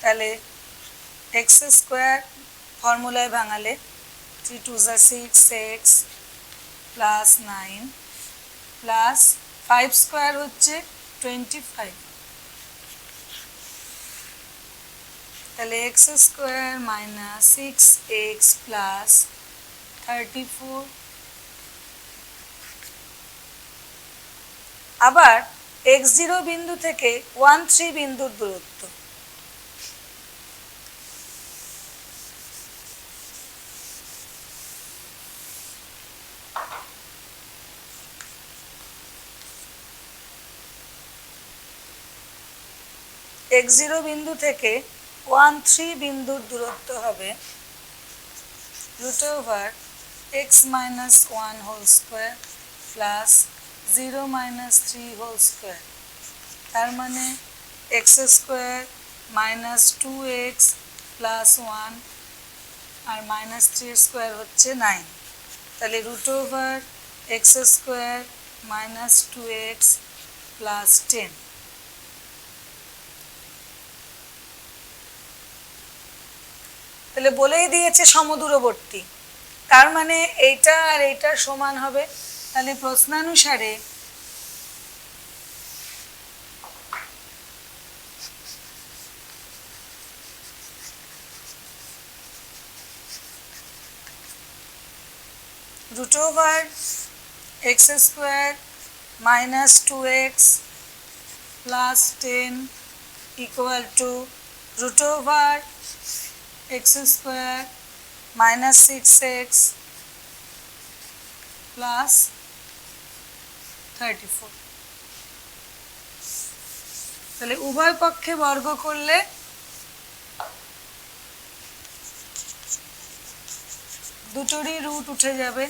তাহলে x স্কোয়ার ফর্মুলায় ভাঙালে 3 2 6x প্লাস 9 প্লাস 5 স্কোয়ার হচ্ছে 25, তাহলে x square minus 6x plus 34। আবার x0 বিন্দু থেকে 1 3 বিন্দুর দূরত্ব, x0 বিন্দু থেকে 1 3 বিন্দুর দূরত্ব হবে √x minus 1 whole square plus 0 minus 3 whole square, তার মানে x square minus 2x plus 1 আর মাইনাস 3 স্কোয়ার হচ্ছে 9, তাহলে √x square minus 2x plus 10। তাহলে বলেই দিয়েছে সমদূরবর্তী, তার মানে এইটা আর এইটা সমান হবে। তাহলে প্রশ্নানুসারে root over x square minus 2x plus 10 equal to root over x square minus 6x plus 34। তাহলে উভয় পক্ষে বর্গ করলে দুটোরই রুট উঠে যাবে।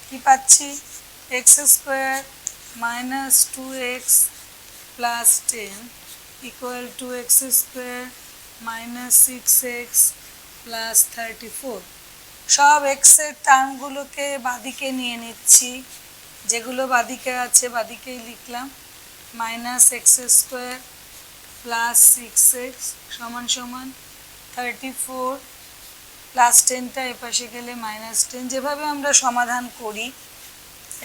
কি পাচ্ছি x square minus 2x plus 10 equal to x square minus 6x plus 34। সব এক্সের টার্মগুলোকে বাদিকে নিয়ে নিচ্ছি, যেগুলো বাদিকে আছে বাদিকেই লিখলাম। Minus x square plus 6x সমান সমান 34 প্লাস 10টা এপাশে গেলে মাইনাস 10। যেভাবে আমরা সমাধান করি,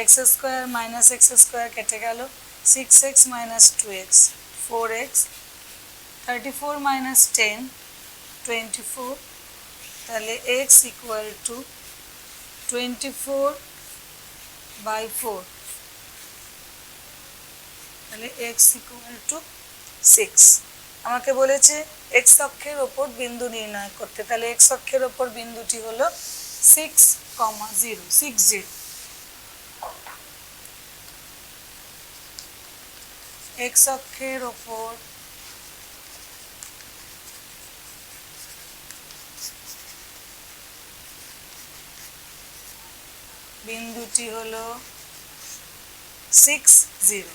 x square minus x square কেটে গেল, 6x minus 2x 4x, 34 minus 10 24। তাহলে x ইকুয়াল টু 24/4। তাহলে x ইকুয়াল টু 6। আমাকে বলেছে x অক্ষের ওপর বিন্দু নির্ণয় করতে। তাহলে x অক্ষের ওপর বিন্দুটি হলো 6,0 60। x অক্ষের ওপর বিন্দুটি হলো 60।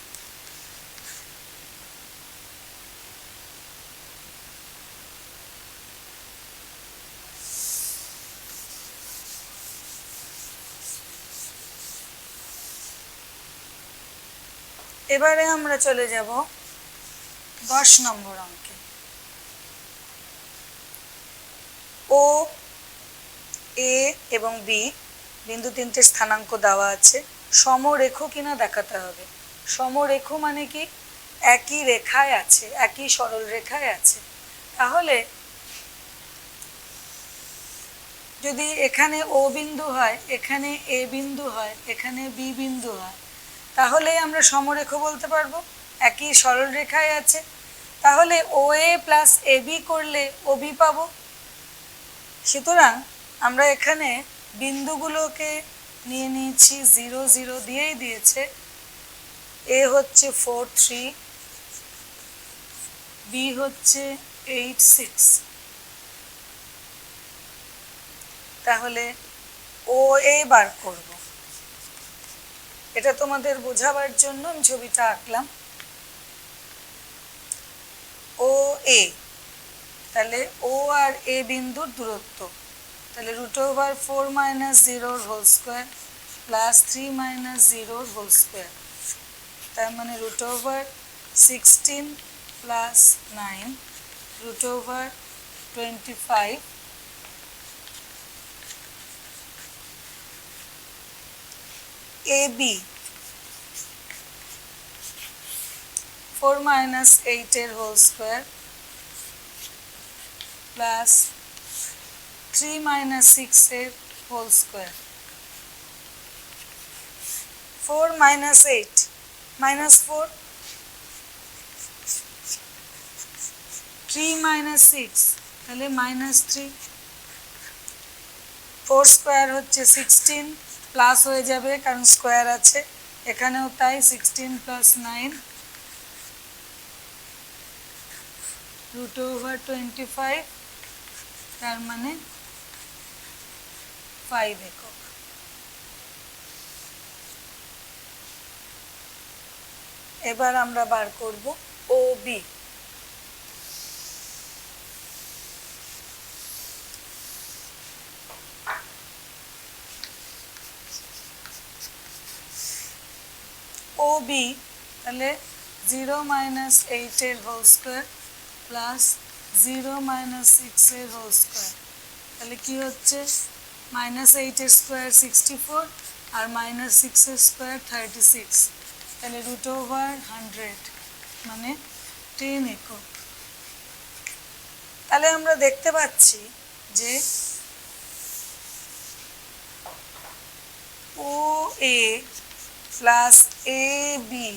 এবারে আমরা চলে যাব 10 নম্বর অঙ্কে। ও, এ এবং বি বিন্দু তিনটে স্থানাঙ্ক দেওয়া আছে, সমরেখ কিনা দেখাতে হবে। সমরেখ মানে কি? একই রেখায় আছে, একই সরল রেখায় আছে। তাহলে যদি এখানে ও বিন্দু হয়, এখানে এ বিন্দু হয়, এখানে বি বিন্দু হয়, তাহলে আমরা সমরেখ বলতে পারবো, একই সরল রেখায় আছে। তাহলে ও এ প্লাস এ বি করলে ও বি পাবো। সুতরাং আমরা এখানে বিন্দুগুলোকে নিয়ে নিয়েছি 0 0 দিয়েই দিয়েছে। এ হচ্ছে 4 3, বি হচ্ছে 8 6। তাহলে ও এ বার করব। এটা তোমাদের বোঝাবার জন্য আমি ছবিটা আঁকলাম। ও এ, তাহলে ও আর এ বিন্দুর দূরত্ব। তাহলে root over 4 minus 0 whole square plus 3 minus 0 whole square, তার মানে root over 16 plus 9 root over 25। A B 4 minus 8 এর হোল স্কোয়ার প্লাস 3 মাইনাস 6 এর whole square. 4 minus 8 minus 4, 3 minus 6 তাহলে মাইনাস 3। 4 স্কোয়ার হচ্ছে 16, প্লাস হয়ে যাবে কারণ স্কোয়ার আছে, এখানেও তাই। 16 প্লাস 9 রুট ওভার 25, তার মানে 5 একক। এবার আমরা বার করব ও বি। ও বি তাহলে 0 মাইনাস 8 এর হোল স্কোয়ার প্লাস 0 মাইনাস 6 এর হোল স্কোয়ার। তাহলে কি হচ্ছে মাইনাস 8 এর স্কোয়ার 64 আর মাইনাস 6 এর স্কোয়ার 36। তাহলে রুট ওভার 100 মানে 10 একক। তাহলে আমরা দেখতে পাচ্ছি যে O A plus A B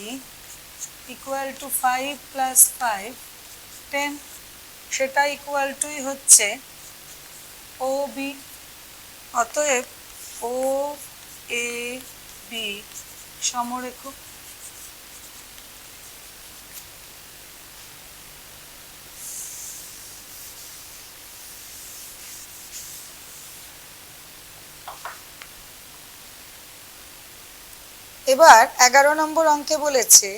equal to 5 plus 5 10, সেটা ইকুয়াল টুই হচ্ছে ও বি। অতএব ও এ বি সমরেখ। এবার 11 নম্বর অঙ্কে বলেছে,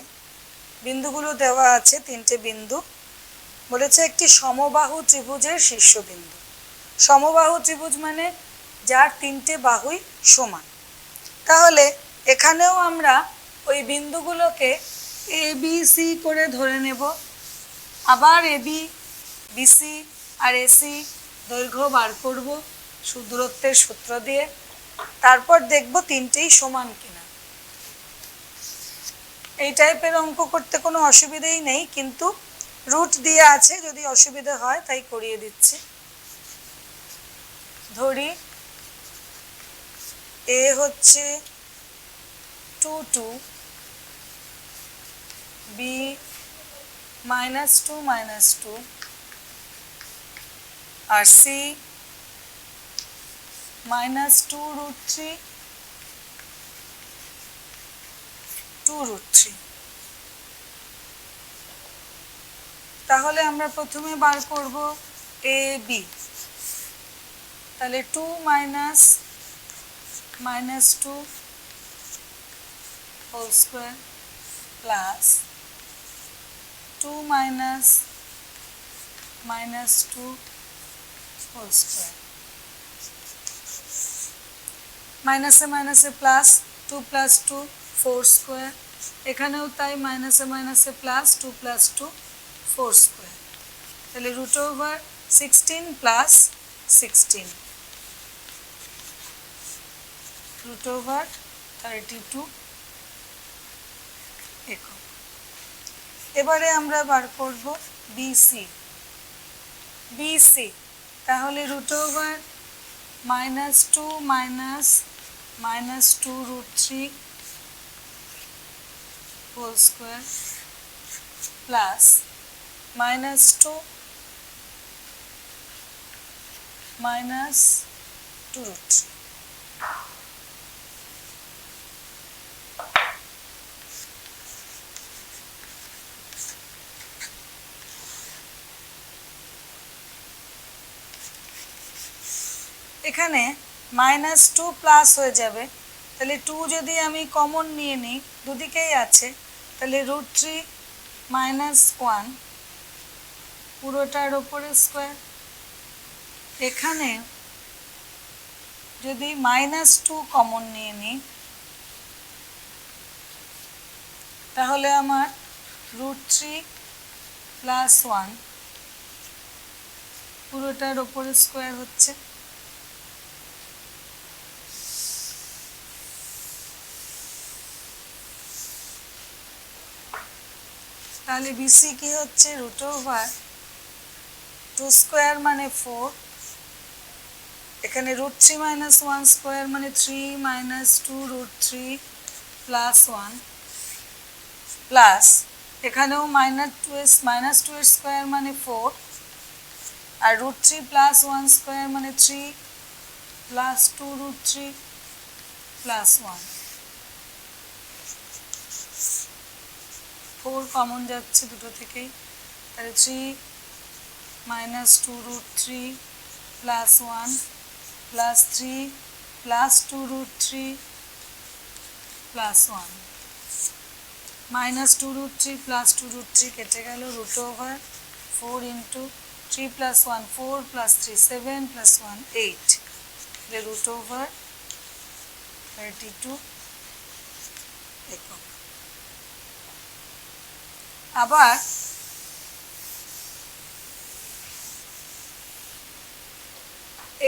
বিন্দুগুলো দেওয়া আছে, 3টে বিন্দু বলেছে একটি সমবাহু ত্রিভুজের শীর্ষবিন্দু। সমবাহু ত্রিভুজ মানে যার 3টে বাহুই সমান। তাহলে এখানেও আমরা ওই বিন্দুগুলোকে এ বি সি করে ধরে নেব। আবার A B BC R AC দৈর্ঘ্য বার করব দূরত্বের সূত্র দিয়ে। তারপর দেখব 3টেই সমান কিনা। এই টাইপের অঙ্ক করতে কোনো অসুবিধেই নেই, কিন্তু রুট দিয়ে আছে, যদি অসুবিধা হয় তাই করিয়ে দিচ্ছি। ধরি এ হচ্ছে 2 2, বি -2 -2, আর সি -2√3 2√3। তাহলে আমরা প্রথমে বার করব এ বি। তাহলে 2 -2 whole square plus 2 -2 whole square, মাইনাসে মাইনাসে প্লাস, 2 + 2 4 স্কোয়ার, এখানেও তাই মাইনাসে মাইনাসে প্লাস, 2 + 2 4 স্কোয়ার। তাহলে √16 + 16 √32 একক। এবারে আমরা বার করব বিসি। তাহলে √2 -2 হোল স্কোয়ার প্লাস -2 -2√3। এখানে -2 প্লাস হয়ে যাবে, তাহলে 2 যদি আমি কমন নিয়ে নিই, দুদিকেই আছে, তাহলে √3 - 1 পুরোটার ওপরে স্কোয়ার। এখানে যদি -2 কমন নিয়ে নিই, তাহলে আমার √3 + 1 পুরোটার ওপরে স্কোয়ার হচ্ছে। তাহলে বিসি কি হচ্ছে √2 স্কোয়ার মানে 4, এখানে √3 - 1 স্কোয়ার মানে 3 - 2√3 + 1 প্লাস এখানেও -2 এর স্কোয়ার মানে 4, আর √3 + 1 স্কোয়ার মানে 3 + 2√3 + 1। 4 কমন যাচ্ছে দুটো থেকেই, তাহলে 3 - 2√3 + 1 + 3 + 2√3 + 1। -2√3 + 2√3 কেটে গেল, √4 × 3 + 1 4 + 3 7 + 1 8, √32 একক। আবার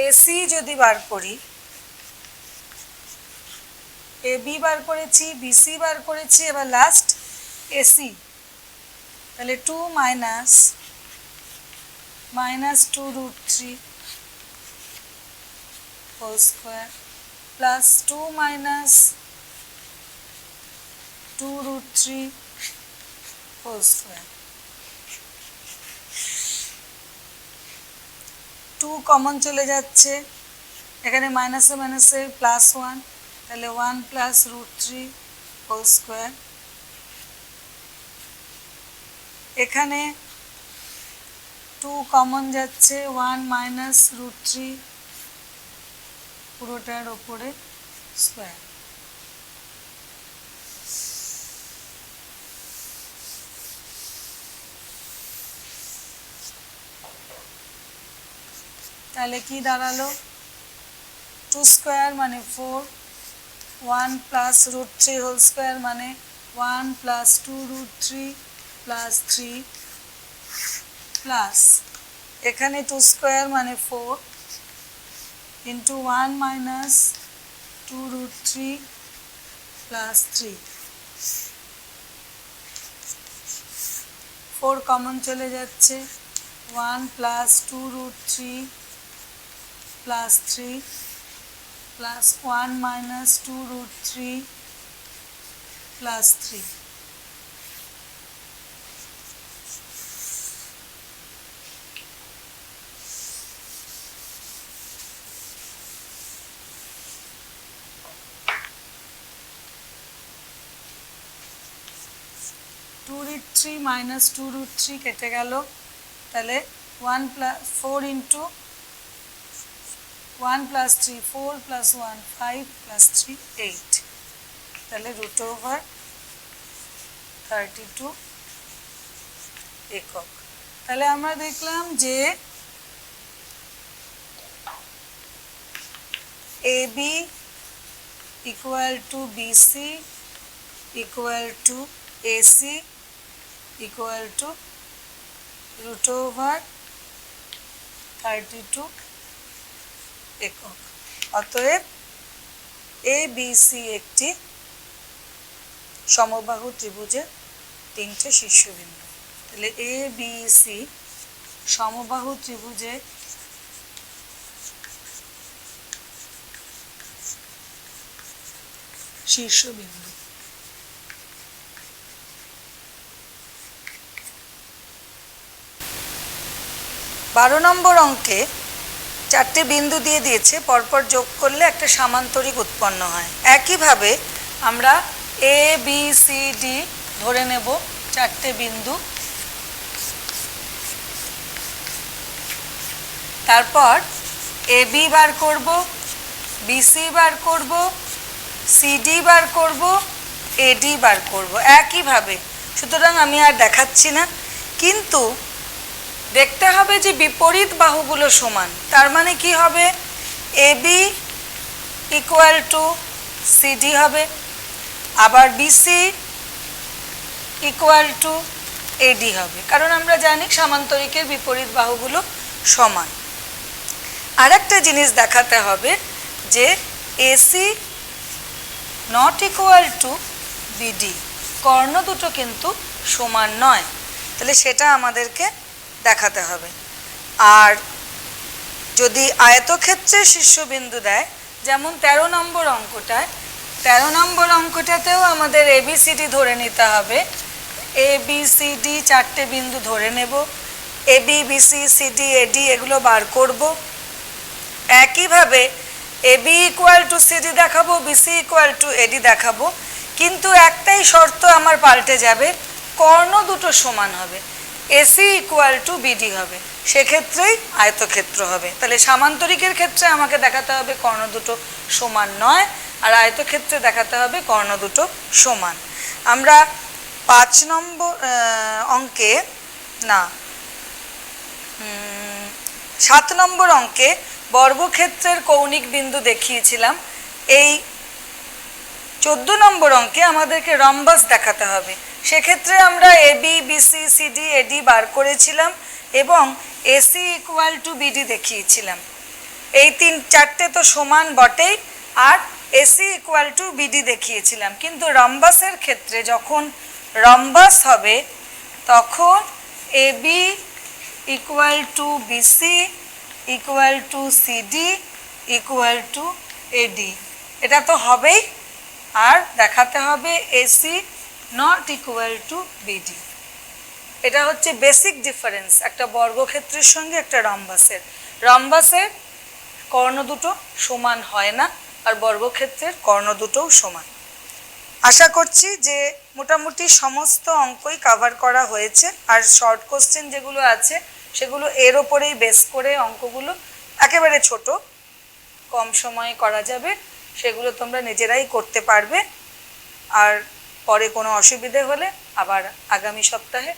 এসি যদি বার করি, এ বি বার করেছি, বিসি বার করেছি, এবার লাস্ট এসি। তাহলে 2 - minus 2 root 3 whole square plus 2 minus 2 root 3 whole square. 2 common চলে যাচ্ছে, এখানে মাইনাসে মাইনাসে প্লাস 1, তাহলে 1 প্লাস রুট 3 হোল স্কোয়ার। এখানে 2 কমন যাচ্ছে, 1 মাইনাস রুট 3 পুরোটার ওপরে স্কোয়ার। তাহলে কি দাঁড়ালো? 2 স্কোয়ার মানে 4, 1 প্লাস রুট 3 হোল স্কোয়ার মানে 1 প্লাস 2 রুট 3 প্লাস 3 প্লাস এখানে 2 স্কোয়ার মানে 4 into 1 minus 2 root 3 plus 3। 4 common চলে যাচ্ছে, 1 plus 2 root 3 plus 3 plus 1 minus 2 root 3 plus 3. Two root 3 minus 2 root 3 কেটে গেল, তাহলে 1 plus 4 into 1 plus 3 4 plus 1 5 plus 3 8, তাহলে root over 32 একক। তাহলে আমরা দেখলাম যে AB equal to BC equal to AC equal to root over 32 একক। অতএব ABC একটি সমবাহু ত্রিভুজের 3টে শীর্ষবিন্দু। তাহলে ABC সমবাহু ত্রিভুজের শীর্ষবিন্দু। 12 নম্বর অঙ্কে 4টে বিন্দু দিয়ে দিয়েছে, পরপর যোগ করলে একটা সামান্তরিক উৎপন্ন হয়। একইভাবে আমরা A B C D ধরে নেব 4টে বিন্দু, তারপর AB বার করব, BC বার করব, CD বার করব, AD বার করব একইভাবে। সুতরাং আমি আর দেখাচ্ছি না, কিন্তু দেখতে হবে যে বিপরীত বাহুগুলো সমান। তার মানে কি হবে? AB ইকুয়াল টু CD হবে, আবার BC ইকুয়াল টু AD হবে, কারণ আমরা জানি সামান্তরিকের বিপরীত বাহুগুলো সমান। আর একটা জিনিস দেখাতে হবে যে AC not equal two BD, কর্ণ দুটো কিন্তু সমান নয়, তাহলে সেটা আমাদেরকে দেখাতে হবে। আর যদি আয়তক্ষেত্রের শীর্ষবিন্দু দেয়, যেমন 13 নম্বর অঙ্কটায়, 13 নম্বর অঙ্কটাতেও আমাদের ABCD ধরে নিতে হবে। ABCD 4টে বিন্দু ধরে নেব, AB BC CD AD এগুলো বার করব। একইভাবে AB ইকুয়াল টু CD দেখাবো, BC ইকুয়াল টু AD দেখাবো, কিন্তু একটাই শর্ত আমার পাল্টে যাবে, কর্ণ দুটো সমান হবে। AC ইকুয়াল টু BD হবে, সেক্ষেত্রেই আয়তক্ষেত্র হবে। তাহলে সামান্তরিকের ক্ষেত্রে আমাকে দেখাতে হবে কর্ণ দুটো সমান নয়, আর আয়তক্ষেত্রে দেখাতে হবে কর্ণ দুটো সমান। আমরা 5 নম্বর অঙ্কে না 7 নম্বর অঙ্কে বর্গক্ষেত্রের কৌণিক বিন্দু দেখিয়েছিলাম। এই 14 নম্বর অঙ্কে আমাদেরকে রম্বাস দেখাতে হবে। সেক্ষেত্রে আমরা AB BC CD AD বার করেছিলাম এবং AC ইকুয়াল টু BD দেখিয়েছিলাম। এই 4টে তো সমান বটেই, আর AC ইকুয়াল টু BD দেখিয়েছিলাম, কিন্তু রম্বাসের ক্ষেত্রে যখন রম্বাস হবে তখন AB equal to BC equal to CD equal to AD. এটা তো হবেই, আর দেখাতে হবে AC not equal to BD. এটা হচ্ছে বেসিক ডিফারেন্স একটা বর্গক্ষেত্রের সঙ্গে একটা রম্বাসের। রম্বাসের কর্ণ দুটো সমান হয় না, আর বর্গক্ষেত্রের কর্ণ দুটোও সমান। আশা করছি যে মোটামুটি সমস্ত অঙ্কই কভার করা হয়েছে, আর শর্ট কোশ্চেন যেগুলো আছে সেগুলো এর ওপরেই বেস করে অঙ্কগুলো একেবারে ছোট, কম সময়ে করা যাবে, সেগুলো তোমরা নিজেরাই করতে পারবে। আর পরে কোনো অসুবিধে হলে আবার আগামী সপ্তাহে